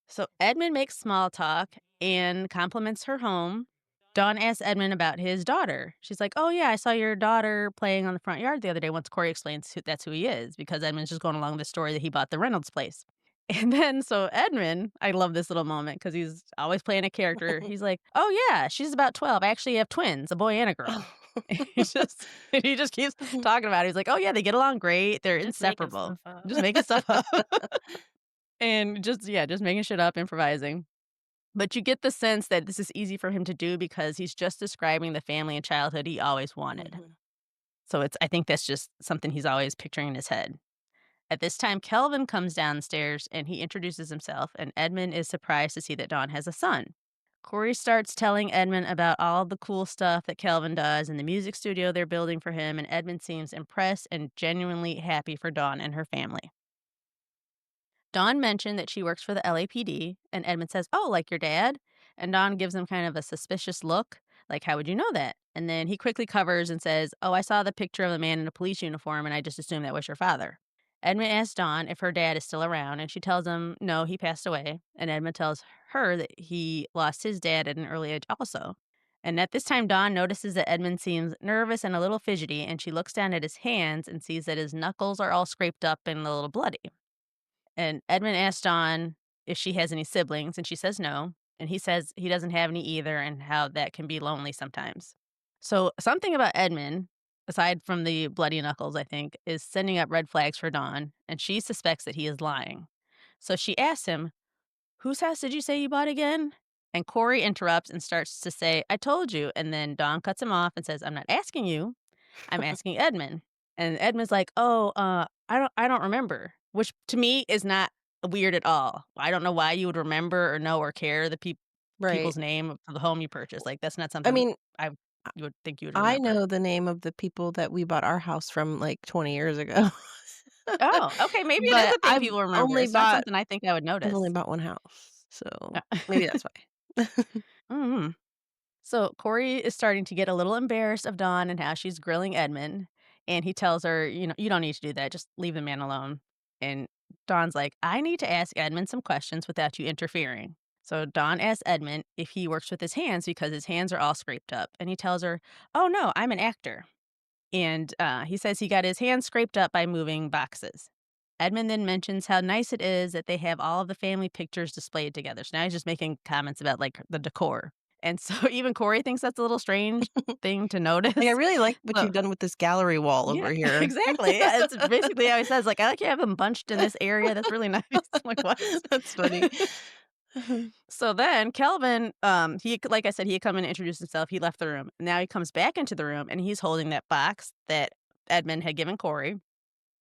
So Edmund makes small talk and compliments her home. Dawn asks Edmund about his daughter. She's like, "Oh yeah, I saw your daughter playing on the front yard the other day." Once Corey explains that's who he is, because Edmund's just going along with the story that he bought the Reynolds place. And then so Edmund, I love this little moment because he's always playing a character. He's like, "Oh yeah, she's about 12. I actually have twins, a boy and a girl." He just keeps talking about it. He's like, "Oh yeah, they get along great. They're Just making inseparable." stuff up. Just making stuff up. And just making shit up, improvising. But you get the sense that this is easy for him to do because he's just describing the family and childhood he always wanted. Mhm. So I think that's just something he's always picturing in his head. At this time, Kelvin comes downstairs and he introduces himself, and Edmund is surprised to see that Dawn has a son. Corey starts telling Edmund about all the cool stuff that Kelvin does in the music studio they're building for him, and Edmund seems impressed and genuinely happy for Dawn and her family. Dawn mentioned that she works for the LAPD, and Edmund says, "Oh, like your dad?" And Dawn gives him kind of a suspicious look, like, "How would you know that?" And then he quickly covers and says, "Oh, I saw the picture of a man in a police uniform, and I just assumed that was your father." Edmund asks Dawn if her dad is still around, and she tells him, no, he passed away. And Edmund tells her that he lost his dad at an early age also. And at this time, Dawn notices that Edmund seems nervous and a little fidgety, and she looks down at his hands and sees that his knuckles are all scraped up and a little bloody. And Edmund asks Dawn if she has any siblings, and she says no. And he says he doesn't have any either, and how that can be lonely sometimes. So, something about Edmund, aside from the bloody knuckles, I think, is sending up red flags for Dawn, and she suspects that he is lying. So she asks him, "Whose house did you say you bought again?" And Corey interrupts and starts to say, "I told you." And then Dawn cuts him off and says, "I'm not asking you. I'm asking Edmund." And Edmund's like, "Oh, I don't remember," which to me is not weird at all. I don't know why you would remember or know or care the Right. people's name of the home you purchased. Like, that's not I something mean, I you would think you would I remember. know the name of the people that we bought our house from, like, 20 years ago. Oh, okay, maybe it is But a thing people remember. only It's not bought something I think I would I've only notice. bought 1 house, so Uh, maybe that's why. mhm. So Corey is starting to get a little embarrassed of Dawn and how she's grilling Edmund. And he tells her, "You don't need to do that. Just leave the man alone." And Dawn's like, "I need to ask Edmund some questions without you interfering." So Dawn asks Edmund if he works with his hands because his hands are all scraped up. And he tells her, "Oh, no, I'm an actor." And he says he got his hands scraped up by moving boxes. Edmund then mentions how nice it is that they have all of the family pictures displayed together. So now he's just making comments about like the decor. And so even Corey thinks that's a little strange thing to Like, I notice. really like what So you've done with this gallery wall yeah, over here. exactly. Yeah, it's basically how he says, like, "I like you have them bunched in this area. That's really nice." I'm like, what? That's funny. So then Kelvin, like I said, he had come in and introduced himself. He left the room. Now he comes back into the room and he's holding that box that Edmund had given Corey.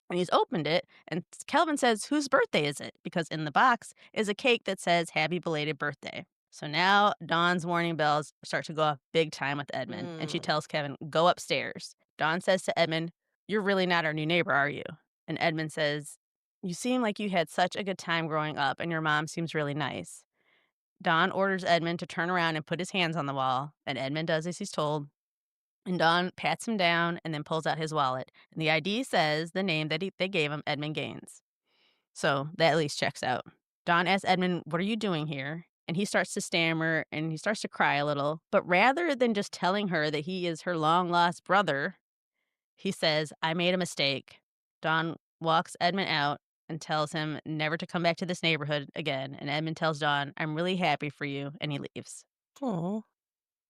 And he's opened it, and Kelvin says, "Whose birthday is it?" Because in the box is a cake that says, "Happy belated birthday." So now Dawn's warning bells start to go off big time with Edmund, and she Mm. tells Kevin, "Go upstairs." Dawn says to Edmund, "You're really not our new neighbor, are you?" And Edmund says, "You seem like you had such a good time growing up, and your mom seems really nice." Dawn orders Edmund to turn around and put his hands on the wall, and Edmund does as he's told. And Don pats him down and then pulls out his wallet. And the ID says the name that they gave him, Edmund Gaines. So that at least checks out. Don asks Edmund, "What are you doing here?" And he starts to stammer and he starts to cry a little. But rather than just telling her that he is her long lost brother, he says, "I made a mistake." Don walks Edmund out and tells him never to come back to this neighborhood again. And Edmund tells Don, "I'm really happy for you." And he leaves. Aw.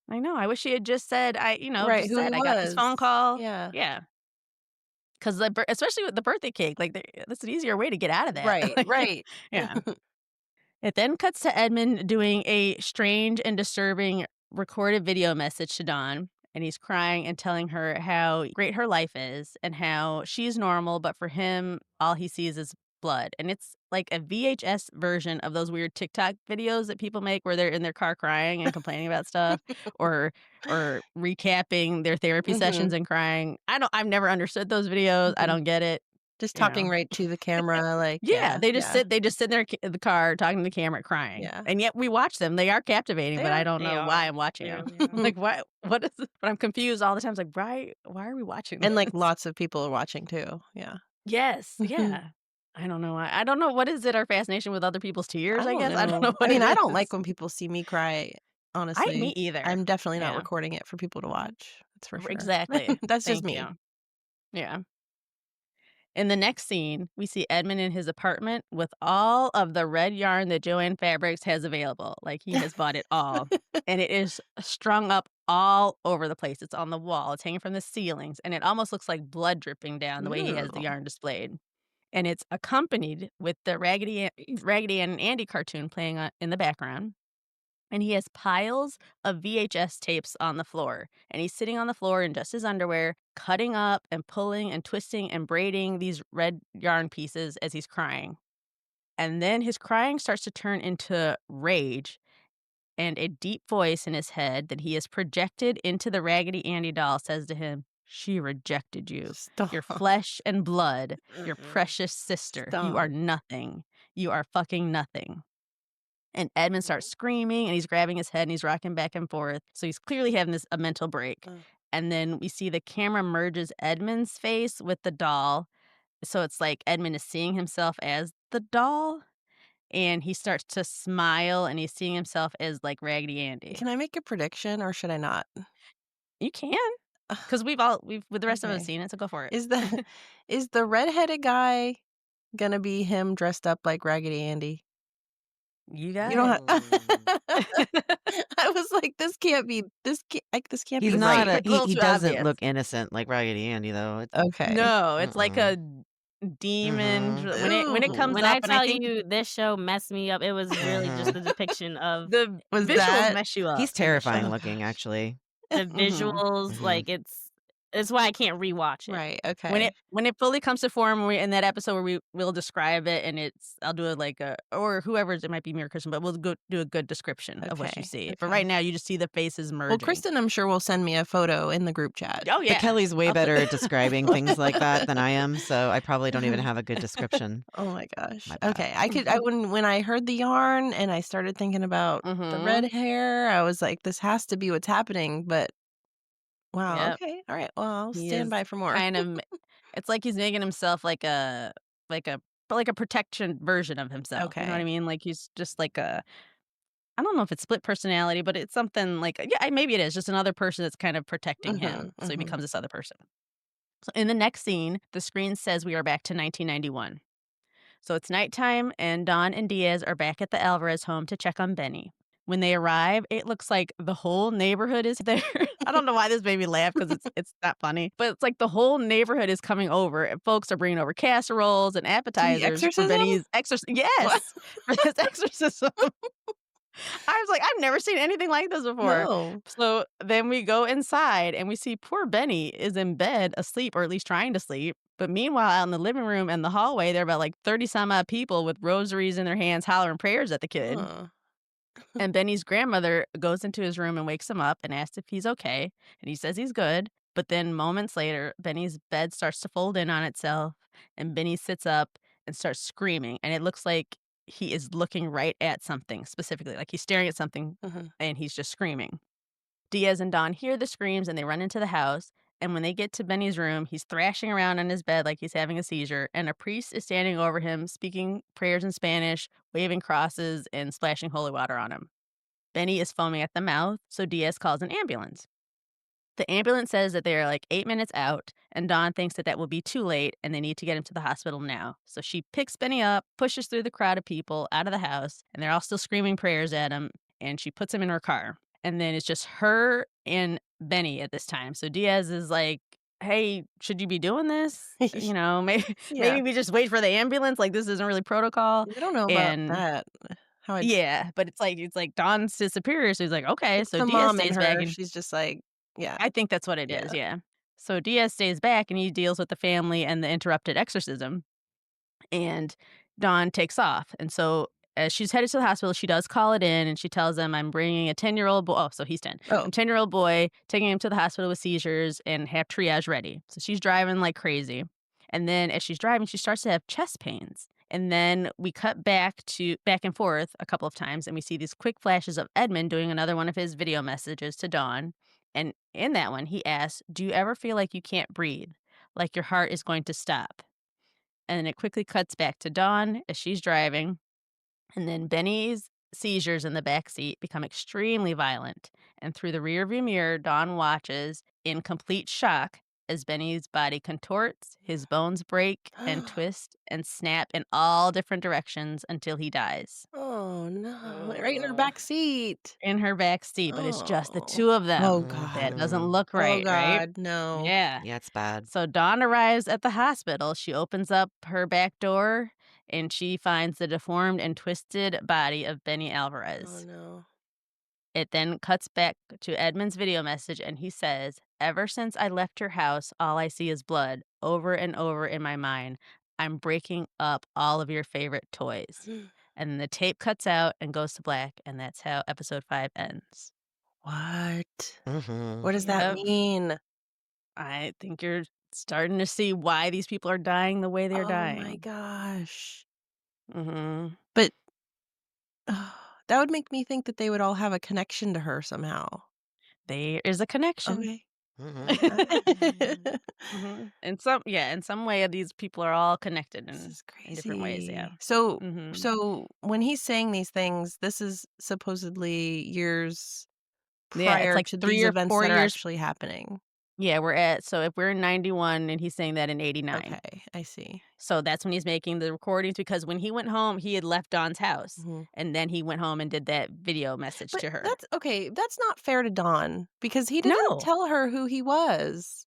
I know. I wish he had just said, Right, just who he said, "I got this was. phone call." Yeah. Yeah. 'Cause especially with the birthday cake, like, that's an easier way to get out of that. Right, Like, right. yeah. It then cuts to Edmund doing a strange and disturbing recorded video message to Dawn, and he's crying and telling her how great her life is and how she's normal, but for him, all he sees is blood. And it's like a VHS version of those weird TikTok videos that people make where they're in their car crying and complaining about stuff or recapping their therapy sessions Mhm. and crying. I've never understood those videos. I Mhm. don't get it, Just you talking know. right to the camera, like, Yeah, yeah, they just sit in the car talking to the camera crying, yeah. and yet we watch them, they are captivating, They but I are. don't They know why are. I'm watching They them. really are. Like, why what is it? But I'm confused all the time, it's like, why are we watching And, like, this? lots of people are watching too, yeah. Yes, yeah. I don't know why. I don't know what is it, our fascination with other people's I tears, I don't guess? I don't know. know I what mean, it I don't is. like when people see me cry, Me honestly. either. I'm definitely not Yeah. recording it for people to watch. That's for sure. Exactly. That's just Thank me. you. Yeah. In the next scene, we see Edmund in his apartment with all of the red yarn that Joanne Fabrics has available. Like, he has bought it all. And it is strung up all over the place. It's on the wall, it's hanging from the ceilings, and it almost looks like blood dripping down the way he has the Ew. yarn displayed. And it's accompanied with the Raggedy Ann and Andy cartoon playing in the background. And he has piles of VHS tapes on the floor. And he's sitting on the floor in just his underwear, cutting up and pulling and twisting and braiding these red yarn pieces as he's crying. And then his crying starts to turn into rage, and a deep voice in his head that he has projected into the Raggedy Andy doll says to him, "She rejected you. Your Stop. flesh and blood, your Mm-mm. precious sister. You are Stop. nothing. You are fucking nothing." And Edmund starts screaming, and he's grabbing his head and he's rocking back and forth. So he's clearly having a mental break. Ugh. And then we see the camera merges Edmund's face with the doll. So it's like Edmund is seeing himself as the doll, and he starts to smile and he's seeing himself as like Raggedy Andy. Can I make a prediction or should I not? You can, Ugh, because we've with the rest of us okay. seen it, so go for it. Is the is the redheaded guy gonna be him dressed up like Raggedy Andy? You You got don't it. have I was like, this can't He's be not right. a It's a little he too doesn't obvious. look innocent like Raggedy Andy, though. It's Okay. No, it's like mm-mm. a demon Mhm. when it Ooh. comes When I up, and I tell think you this show messed me up, it was really just Mhm. the depiction of the Was visuals that mess you up He's in the show. terrifying Oh looking, gosh. actually. the Mhm. visuals, Mhm. like, it's why I can't rewatch it. Right, When okay. it fully comes to form, we in that episode where we'll describe it, and I'll do it like a, or whoever's, it might be me or Kristen, but we'll go do a good description of what you Okay, see. But right okay. now, you just see the faces Well, merging. Kristen, I'm sure will send me a photo in the group chat. Oh, But yeah. Kelly's way I'll put better at describing things like that than I am, so I probably don't even have a good description. Oh my gosh. My bad. Okay, I when I heard the yarn and I started thinking about the red Mhm. hair, I was like, "This has to be what's happening," but wow, Yep. okay, alright, well, I'll He stand is by for more. kind of it's like he's making himself like a like a protection version of himself, you know what I Okay. mean? Like, he's just like a, I don't know if it's split personality, but it's something like, yeah, maybe it is just another person that's kind of protecting Mhm, him, so he mhm. becomes this other person. So in the next scene, the screen says we are back to 1991. So it's nighttime, and Dawn and Diaz are back at the Alvarez home to check on Benny. When they arrive, it looks like the whole neighborhood is there. I don't know why this made me laugh, because it's not funny, but it's like the whole neighborhood is coming over, and folks are bringing over casseroles and To the appetizers for exorcism? Benny's What? Yes, for his exorcism. I was like, I've never seen anything like this before. No. So then we go inside and we see poor Benny is in bed asleep, or at least trying to sleep. But meanwhile, out in the living room and the hallway, there are about like 30 some odd people with rosaries in their hands hollering prayers at the kid. Ugh. And Benny's grandmother goes into his room and wakes him up and asks if he's okay. And he says he's good. But then moments later, Benny's bed starts to fold in on itself, and Benny sits up and starts screaming. And it looks like he is looking right at something specifically, like he's staring at something, Mhm. and he's just screaming. Diaz and Don hear the screams and they run into the house. And when they get to Benny's room, he's thrashing around on his bed like he's having a seizure. And a priest is standing over him, speaking prayers in Spanish, waving crosses, and splashing holy water on him. Benny is foaming at the mouth, so Diaz calls an ambulance. The ambulance says that they are like 8 minutes out, and Dawn thinks that that will be too late and they need to get him to the hospital now. So she picks Benny up, pushes through the crowd of people out of the house, and they're all still screaming prayers at him, and she puts him in her car. And then it's just her and Benny at this time. So Diaz is like, "Hey, should you be doing this? You know, Yeah. maybe we just wait for the ambulance. Like, this isn't really protocol." I don't know about And that. How I'd yeah, but it's like Dawn's his superior, so he's like, "Okay." it's So the Diaz mom in stays back, her. and She's just like, yeah, I think that's what it is, yeah. yeah. So Diaz stays back and he deals with the family and the interrupted exorcism, and Dawn takes off. And so as she's headed to the hospital, she does call it in and she tells them, "I'm bringing a 10-year-old boy." Oh, so he's 10. Oh, "I'm 10-year-old boy, taking him to the hospital with seizures and have triage ready." So she's driving like crazy. And then as she's driving, she starts to have chest pains. And then we cut back and forth a couple of times, and we see these quick flashes of Edmund doing another one of his video messages to Dawn. And in that one, he asks, "Do you ever feel like you can't breathe? Like your heart is going to stop?" And then it quickly cuts back to Dawn as she's driving. And then Benny's seizures in the back seat become extremely violent. And through the rearview mirror, Dawn watches in complete shock as Benny's body contorts, his bones break and twist and snap in all different directions until he dies Oh, no. Right in her Ugh. back seat. in her back seat. But it's just the Oh. two of Oh, them. That God. doesn't Mhm. look Oh, right, right? God. No. Yeah. Yeah, it's bad. So Dawn arrives at the hospital. She opens up her back door and she finds the deformed and twisted body of Benny Oh, Alvarez. no. It then cuts back to Edmund's video message and he says, "Ever since I left your house, all I see is blood over and over in my mind. I'm breaking up all of your favorite toys." And then the tape cuts out and goes to black, and that's how episode 5 ends. What? Mhm. What does that Yep. mean? I think you're starting to see why these people are dying the way they're Oh, my dying. gosh. Mhm. But that would make me think that they would all have a connection to her somehow. There is a connection. Okay. Mhm. In some way, these people are all connected This is in different ways, yeah. crazy. So Mhm. so when he's saying these things, this is supposedly years Yeah, it's prior like to 3 these or events 4 that are years. actually happening. Yeah, so if we're in 91 and he's saying that in 89. Okay, I see. So that's when he's making the recordings because when he went home, he had left Dawn's house, Mhm. and then he went home and did that video message But to her. that's okay, that's not fair to Dawn because he didn't No. tell her who he was.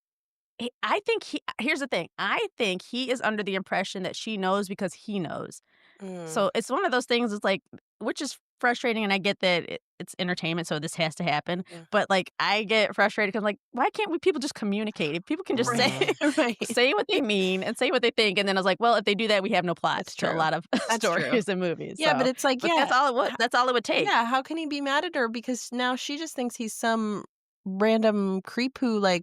I think here's the thing, I think he is under the impression that she knows because he knows. Mm, So, it's one of those things, it's like which is frustrating, and I get that it's entertainment, so this has to happen, yeah. but, like, I get frustrated because 'cause I'm like, "Why can't we people just communicate? If people can just say Mhm. Right. say what they mean and say what they think," and then I was like, "Well, if they do that, we have no plot That's to a true. lot of That's true. stories and movies," Yeah, but so it's like, but yeah, that's all it would take. yeah, how can he be mad at her because now she just thinks he's some random creep who, like,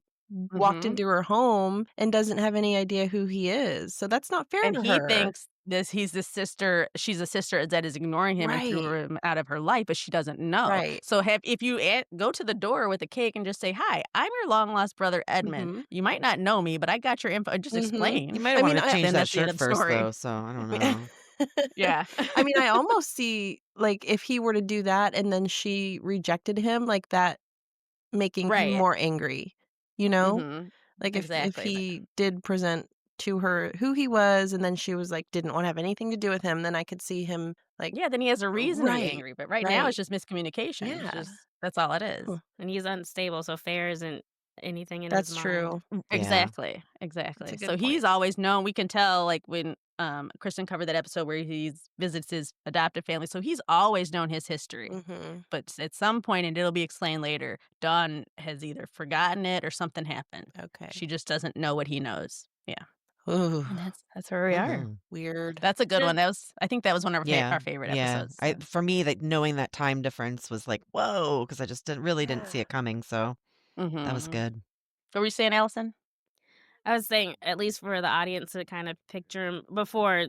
walked Mhm. into her home and doesn't have any idea who he is, so that's not fair And to he her. thinks she's a sister that is ignoring him and threw Right, him out of her life, but she doesn't know. right. So have if you go to the door with a cake and just say, "Hi, I'm your long lost brother Edmund. Mhm, You might not know me, but I got your info," and just mhm. You explain. might I mean, wanna I change Then that that's the end shirt of the first story. though, so I don't I know. Yeah. I mean, I almost see, like, if he were to do that and then she rejected him, like, that making him Right. more angry, you know? Mhm. Like, if Exactly. he did present to her who he was and then she was like, didn't wanna have anything to do with him, then I could see him, like Yeah, then he has a reason to be right, angry, but right now right. it's just miscommunication. It's Yeah. just that's all it is. Huh. And he's unstable, so fair isn't anything in his That's mind. true. Yeah. Exactly, That's a exactly. good So point. he's always known we can tell, like, when, Kristen covered that episode where he's visits his adopted family, so he's always known his history. Mhm. But at some point, and it'll be explained later, Dawn has either forgotten it or something happened. Okay. She just doesn't know what he knows. Yeah, Ooh, and that's where we are. Mhm. weird. That's a good one. Just I think that was one of Yeah, our favorite yeah. episodes, I so. for me, that knowing that time difference was like, "Whoa," because I just didn't see Yeah. it coming, so that was Mhm. good. What were you saying, Allison? I was saying, at least for the audience to kind of picture him before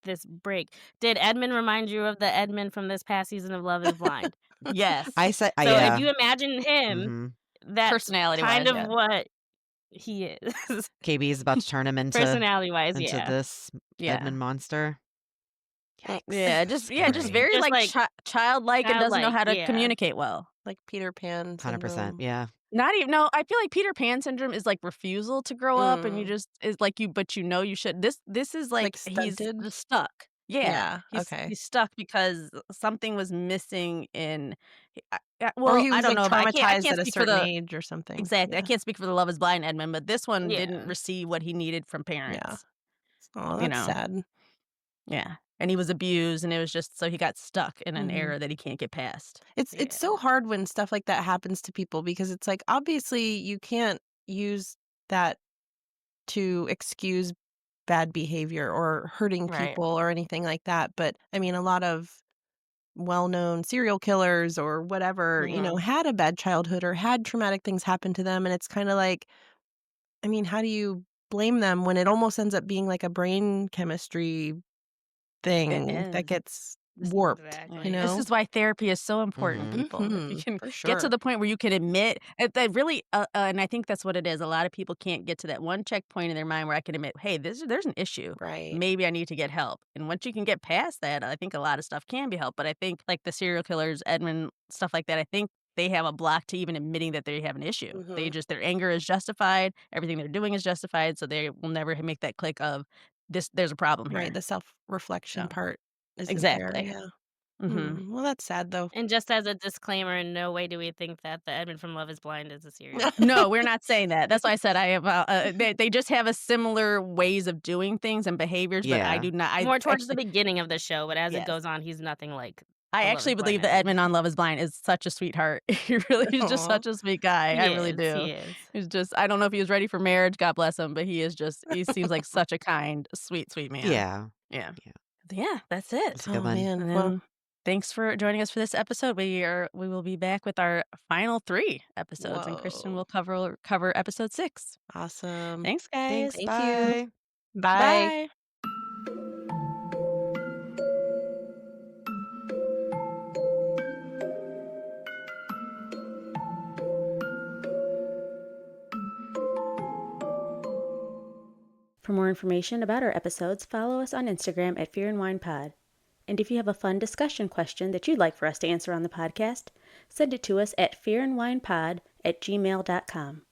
this break, did Edmund remind you of the Edmund from this past season of Love Is Blind? Yes. I said So if yeah. you imagine him, Mhm. that's kind Personality-wise, of yeah. what he is. KB is about to turn him Personality-wise, into yeah. this Yeah. Edmund monster. Yeah, Yikes. just Scary. very, Just like, like childlike and doesn't know childlike, how to yeah. communicate well. Like Peter Pan 100%, syndrome. yeah. Not even no, I feel like Peter Pan syndrome is, like, refusal to grow up, and you Mm, just is like you but you know you should this is, like like, he's stunted? just stuck. Yeah, Yeah, okay. he's stuck because something was missing in Or well, he I was, don't like, know, but I traumatized can't at a speak for certain the age or something. exactly, I Yeah, can't speak for the Love Is Blind Edmund, but this one didn't Yeah. receive what he needed from yeah. parents, Oh, you that's know? sad. Yeah, and he was abused, and it was just so he got stuck in an Mhm. era that he can't get past. It's so Yeah. hard when stuff like that happens to people because it's like, obviously, you can't use that to excuse bad behavior or hurting Right. people or anything like that, but, I mean, a lot of well-known serial killers or whatever, Mhm. had a bad childhood or had traumatic things happen to them, and it's kinda like, I mean, how do you blame them when it almost ends up being like a brain chemistry It thing that is. gets warped, Exactly. This is why therapy is so important, Mhm. people. If you can For get to sure. the point where you can admit that really, and I think that's what it is. A lot of people can't get to that one checkpoint in their mind where I can admit, hey, there's an issue. Right. Maybe I need to get help. And once you can get past that, I think a lot of stuff can be helped. But I think like the serial killers, Edmund, stuff like that, I think they have a block to even admitting that they have an issue. Their anger is justified. Everything they're doing is justified. So they will never make that click of this. There's a problem Right, here. the self-reflection So part isn't there, exactly. yeah. Hmm. Well, that's sad, though. And just as a disclaimer, in no way do we think that the Edmund from Love Is Blind is a serial No, we're not saying that. That's why I said I have. They just have a similar ways of doing things and behaviors, but I Yeah. do not. More I towards the beginning of the show, but as it yes, goes on, he's nothing like I the Love Is actually Blind believe that Edmund. Edmund on Love Is Blind is such a sweetheart. He really is just Aw. such a sweet guy. I He really is, do. he is. He's just. I don't know if he was ready for marriage. God bless him, but he is just. He seems like such a kind, sweet man. Yeah. Yeah. Yeah. Yeah. That's That's it. a good Oh, one. man. And Well, then thanks for joining us for this episode. We will be back with our final 3 episodes, and Kristen will whoa. cover episode 6. Awesome. Thanks, Thanks. guys. Thank you. Bye. Bye. Bye. For more information about our episodes, follow us on Instagram at Fear and Wine Pod. And if you have a fun discussion question that you'd like for us to answer on the podcast, send it to us at fearandwinepod@gmail.com.